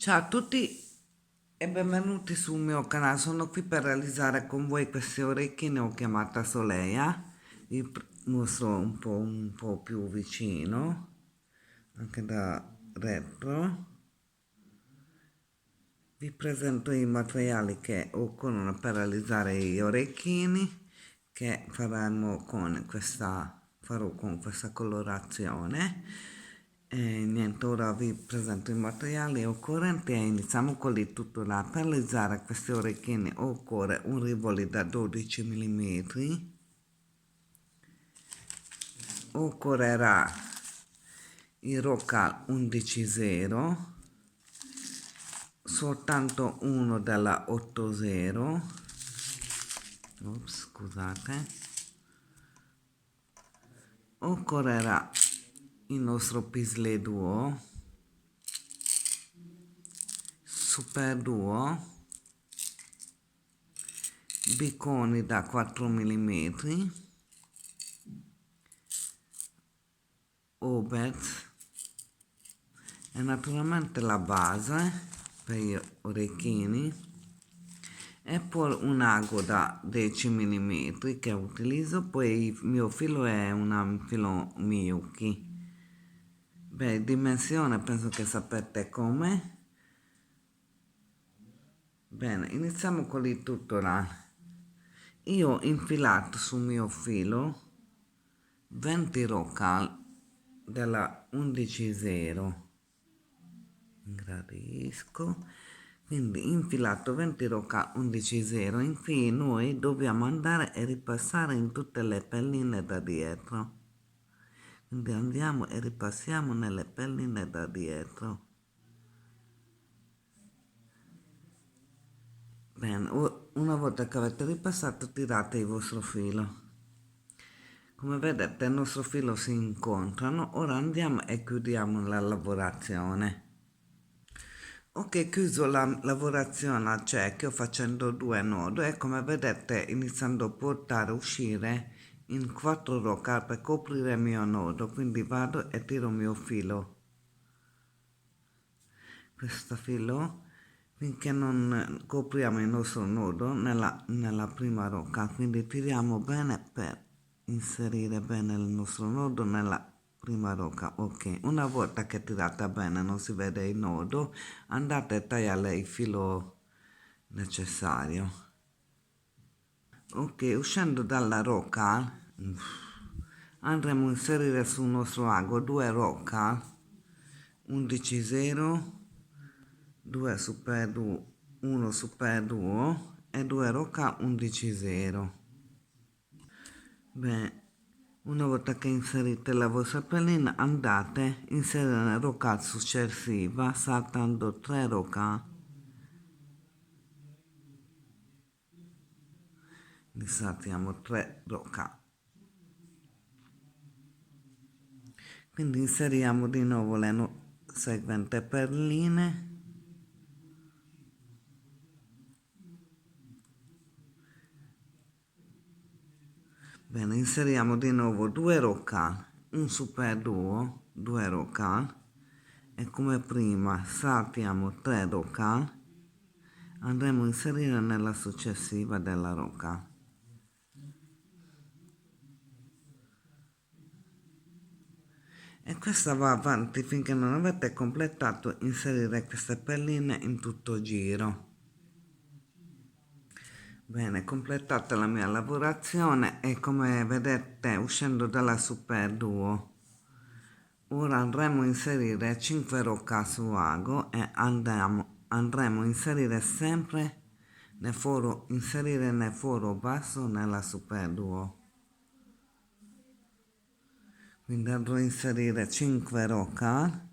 Ciao a tutti e benvenuti sul mio canale. Sono qui per realizzare con voi queste orecchie, ne ho chiamata Soleia. Mostro un po' più vicino, anche da retro. Vi presento i materiali che occorrono per realizzare gli orecchini che farò con questa colorazione. E niente, ora vi presento i materiali occorrenti e iniziamo con il tutorial. Per realizzare questi orecchini occorre un rivoli da 12 mm, occorrerà il Rocal 11.0, soltanto uno della 8.0, scusate, occorrerà il nostro Paisley Duo, Super Duo, biconi da 4 mm, Obet e naturalmente la base per gli orecchini e poi un ago da 10 mm che utilizzo, poi il mio filo è un filo Miyuki. Beh, dimensione penso che sapete come. Bene, iniziamo con il tutorial. Io ho infilato sul mio filo 20 Rocal della 11.0, ingrandisco, quindi infilato 20 Rocal 11.0, infine noi dobbiamo andare e ripassare in tutte le pelline da dietro, quindi andiamo e ripassiamo nelle pelline da dietro. Bene, una volta che avete ripassato tirate il vostro filo. Come vedete il nostro filo si incontrano, ora andiamo e chiudiamo la lavorazione. Ok, chiuso la lavorazione a cerchio facendo 2 nodi e come vedete iniziando a portare uscire in 4 Rocal per coprire il mio nodo, quindi vado e tiro il mio filo, questo filo, finché non copriamo il nostro nodo nella prima rocca, quindi tiriamo bene per inserire bene il nostro nodo nella prima rocca. Ok, una volta che tirata bene non si vede il nodo, andate a tagliare il filo necessario. Ok, uscendo dalla rocca andremo a inserire sul nostro ago 2 rocca 11.0, 2 super duo, 1 super duo e 2 rocca 11.0. Beh, una volta che inserite la vostra pellina andate a inserire la rocca successiva saltando 3 rocca, ne saltiamo 3 rocca, quindi inseriamo di nuovo le seguenti perline. Bene, inseriamo di nuovo 2 rocca, un super duo, 2 rocca e come prima saltiamo 3 rocca, andremo a inserire nella successiva della rocca. E questa va avanti finché non avete completato inserire queste pelline in tutto giro. Bene, completata la mia lavorazione e come vedete uscendo dalla Super Duo, ora andremo a inserire 5 rocca su ago e andremo a inserire sempre nel foro basso nella Super Duo. Quindi andrò a inserire 5 rocca.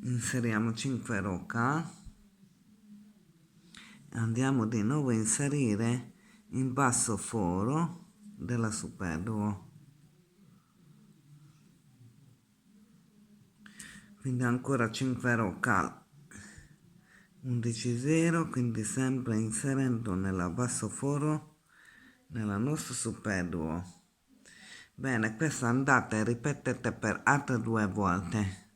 Inseriamo 5 rocca, andiamo di nuovo a inserire in basso foro della Super Duo, quindi ancora 5 rocca 11.0, quindi sempre inserendo nella basso foro nella nostra Super Duo. Bene, questo andate e ripetete per altre 2 volte.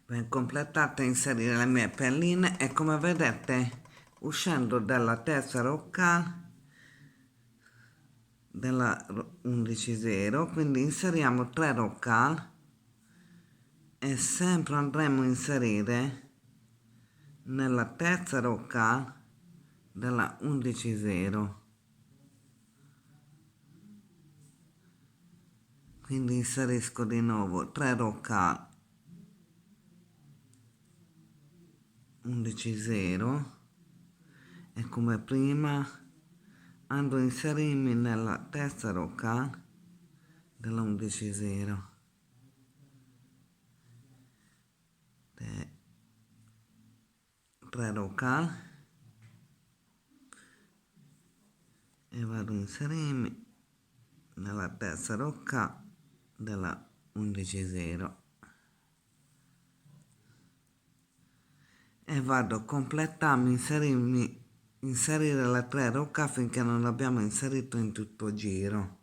Per completate inserire le mie perline e come vedete uscendo dalla terza roccale della 11,0, quindi inseriamo 3 roccali e sempre andremo a inserire nella terza roccale della 11,0. Quindi inserisco di nuovo 3 roccali 11,0 e come prima ando a inserirmi nella terza roccale della 11,0. 3 roccali e vado a inserirmi nella terza roccale della 11,0 e vado a completarmi, inserire le 3 roccali finché non abbiamo inserito in tutto il giro.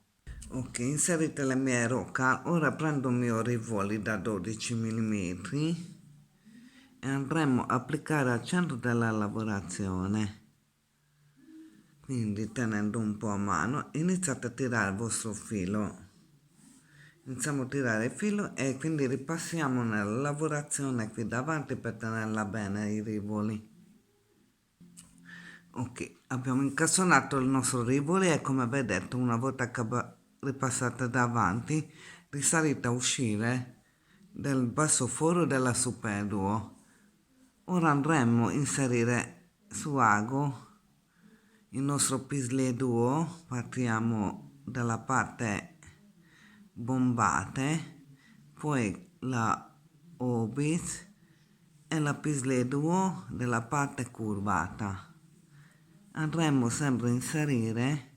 Ok, inserite le mie roccali, ora prendo il mio rivoli da 12 mm e andremo a applicare al centro della lavorazione. Quindi tenendo un po' a mano iniziate a tirare il vostro filo. Iniziamo a tirare il filo e quindi ripassiamo nella lavorazione qui davanti per tenerla bene i rivoli. Ok, abbiamo incassonato il nostro rivoli e come vedete una volta che ripassate davanti risalite a uscire del basso foro della superduo. Ora andremo a inserire su ago il nostro pisle duo, partiamo dalla parte bombate, poi la obis e la pisle duo della parte curvata. Andremo sempre a inserire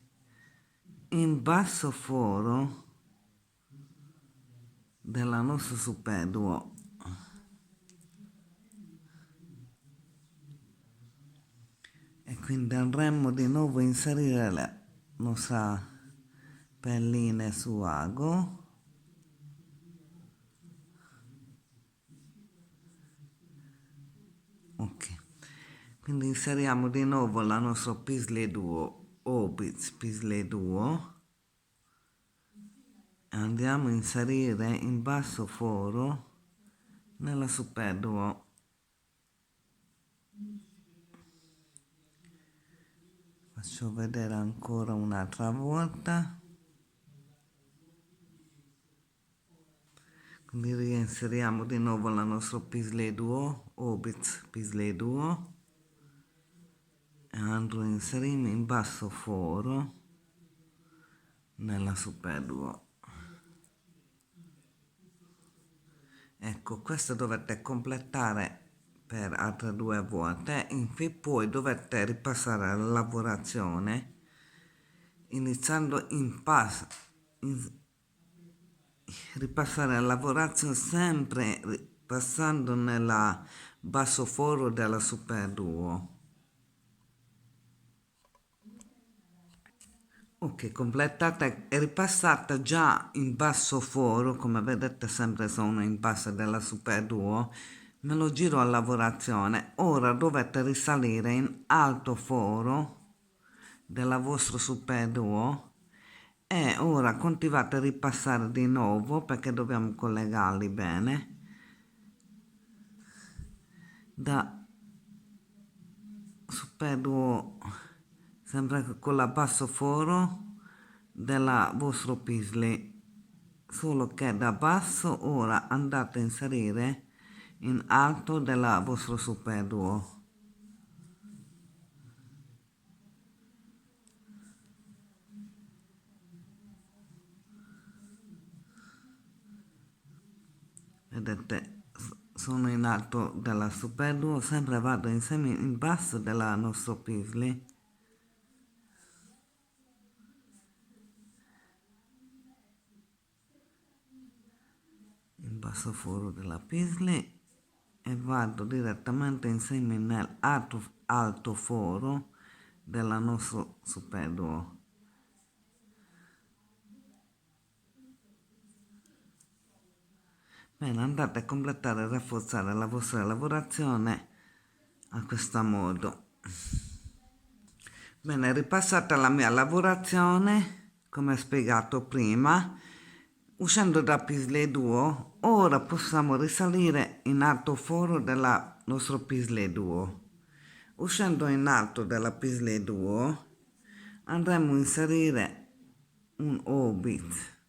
in basso foro della nostra superduo. E quindi andremo di nuovo a inserire la nostra perline su ago. Ok, quindi inseriamo di nuovo la nostra pisle duo, obis pisle duo e andiamo a inserire in basso foro nella superduo. Faccio vedere ancora un'altra volta. Quindi reinseriamo di nuovo la nostra pisle duo, obis pisle duo e andrò a inserirmi in basso foro nella superduo. Ecco, questo dovete completare per altre 2 volte, infine poi dovete ripassare alla lavorazione iniziando ripassare la lavorazione sempre passando nella basso foro della superduo. Ok, completata e ripassata già in basso foro, come vedete sempre sono in basso della superduo, me lo giro a lavorazione. Ora dovete risalire in alto foro della vostra superduo e ora continuate a ripassare di nuovo perché dobbiamo collegarli bene da superduo sempre con la basso foro della vostro pisle, solo che da basso ora andate a inserire in alto della vostro superduo. Vedete, sono in alto della superduo, sempre vado insieme in basso della nostro pisle. In basso foro della pisle e vado direttamente insieme nell'alto foro della nostra superduo. Bene, andate a completare e rafforzare la vostra lavorazione a questo modo. Bene, ripassata la mia lavorazione, come spiegato prima, uscendo da Pisle Duo, ora possiamo risalire in alto foro del nostro Pisle Duo. Uscendo in alto della Pisle Duo, andremo a inserire un Obit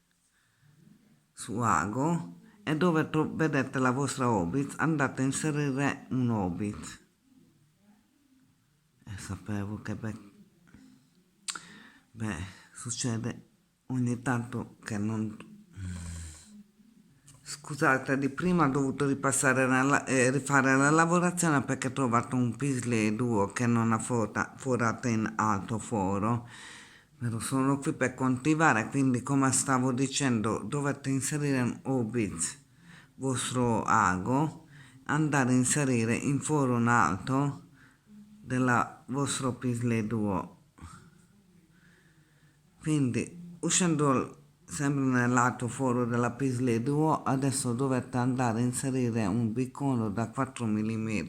su Ago e dove vedete la vostra Obit andate a inserire un Obit. E sapevo che succede ogni tanto che non... Scusate, di prima ho dovuto rifare la lavorazione perché ho trovato un Pisle Duo che non ha forato in alto foro. Però sono qui per coltivare, quindi come stavo dicendo dovete inserire un Obit vostro ago, andare a inserire in foro in alto della vostro Pisle Duo. Quindi uscendo sempre nell'alto foro della Pisle Duo, adesso dovete andare a inserire un bicone da 4 mm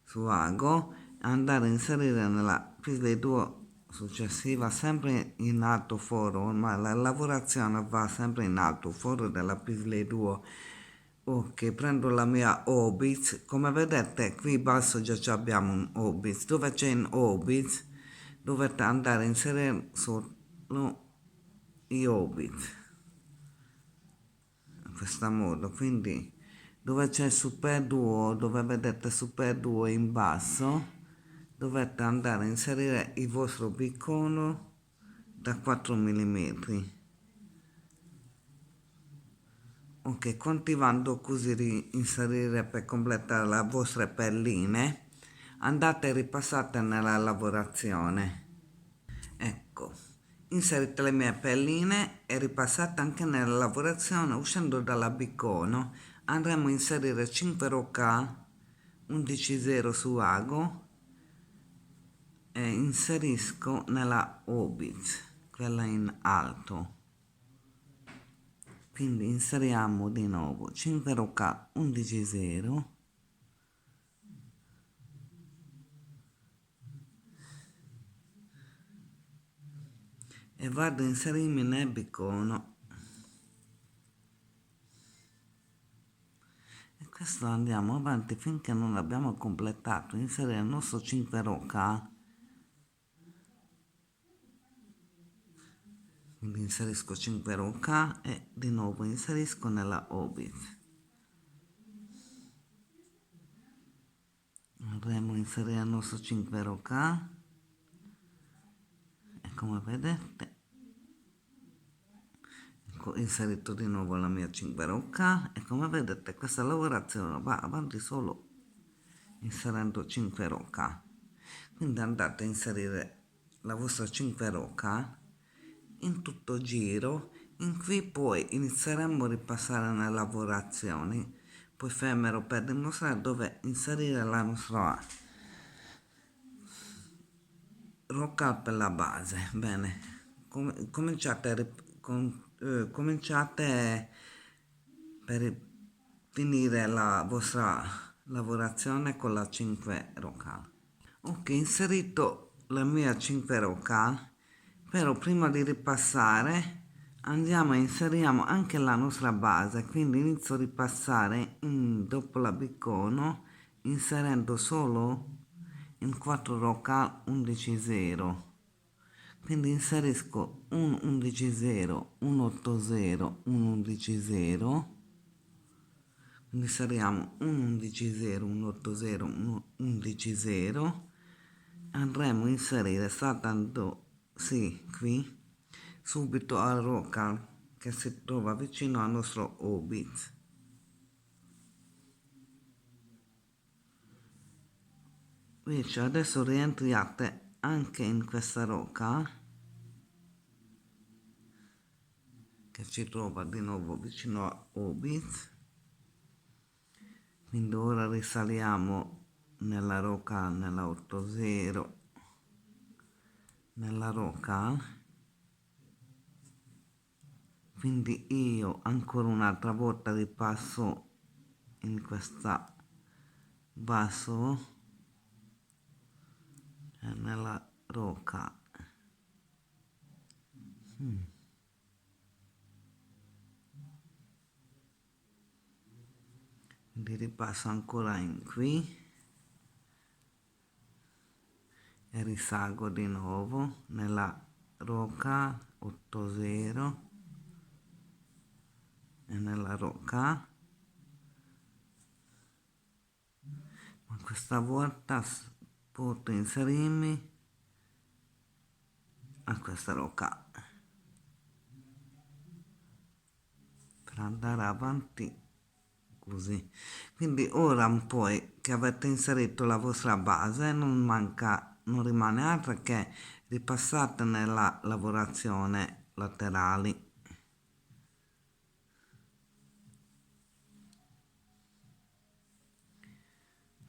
su ago, andare a inserire nella Pisle Duo successiva sempre in alto foro, ma la lavorazione va sempre in alto foro della Pisle Duo. Ok, prendo la mia Obit, come vedete qui in basso già abbiamo un Obit, dove c'è un Obit dovete andare a inserire solo gli Obit in questo modo, quindi dove c'è Super Duo, dove vedete Super Duo in basso, dovete andare a inserire il vostro bicone da 4 mm. Ok, continuando così di inserire per completare le vostre pelline, andate e ripassate nella lavorazione. Ecco, inserite le mie pelline e ripassate anche nella lavorazione uscendo dalla bicone. Andremo a inserire 5 rocca 11,0 su ago e inserisco nella Obit, quella in alto. Quindi inseriamo di nuovo 5 rocca 11,0 e vado a inserirmi nel bicone. E questo andiamo avanti finché non abbiamo completato. Inserire il nostro 5 rocca. Quindi inserisco 5 rocca e di nuovo inserisco nella Obit. Andremo a inserire il nostro 5 rocca e come vedete ho inserito di nuovo la mia 5 rocca e come vedete questa lavorazione va avanti solo inserendo 5 rocca. Quindi andate a inserire la vostra 5 rocca in tutto giro. In qui poi inizieremo a ripassare nelle lavorazioni, poi fermerò per dimostrare dove inserire la nostra rocca per la base. Bene, cominciate per finire la vostra lavorazione con la 5 rocca. Ok, inserito la mia 5 rocca, però prima di ripassare andiamo e inseriamo anche la nostra base, quindi inizio a ripassare dopo la bicone inserendo solo in 4 rocca 11,0. Quindi inserisco un 11,0, un 8,0, un 11,0. Quindi inseriamo un 11,0, un 8,0, un 11,0. Andremo a inserire saltando qui subito al rocca che si trova vicino al nostro Obit. Invece adesso rientriate anche in questa rocca che si trova di nuovo vicino a Obit. Quindi ora risaliamo nella rocca, nella 80, nella rocca quindi io ancora un'altra volta ripasso in questa vaso nella rocca. Quindi ripasso ancora in qui e risalgo di nuovo nella rocca 80 e nella rocca, ma questa volta posso inserirmi a questa rocca per andare avanti così. Quindi ora poi che avete inserito la vostra base non rimane altro che ripassate nella lavorazione laterali.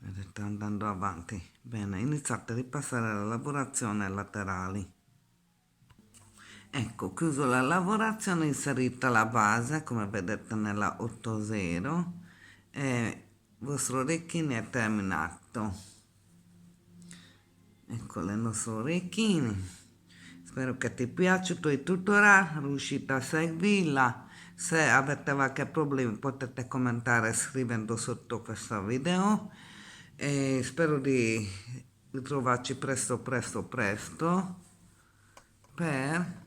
Vedete andando avanti. Bene, iniziate a ripassare la lavorazione laterali. Ecco, chiuso la lavorazione, inserita la base, come vedete nella 80, e il vostro orecchino è terminato. Ecco le nostre orecchini. Spero che ti piaccia il tutorial, riuscite a seguirla. Se avete qualche problema potete commentare scrivendo sotto questo video. E spero di ritrovarci presto per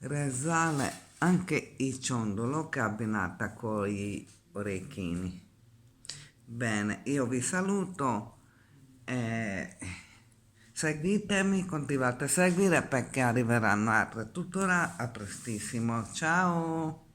resale anche il ciondolo che è abbinata con gli orecchini. Bene, io vi saluto, seguitemi, continuate a seguire perché arriveranno altre tutorial a prestissimo. Ciao!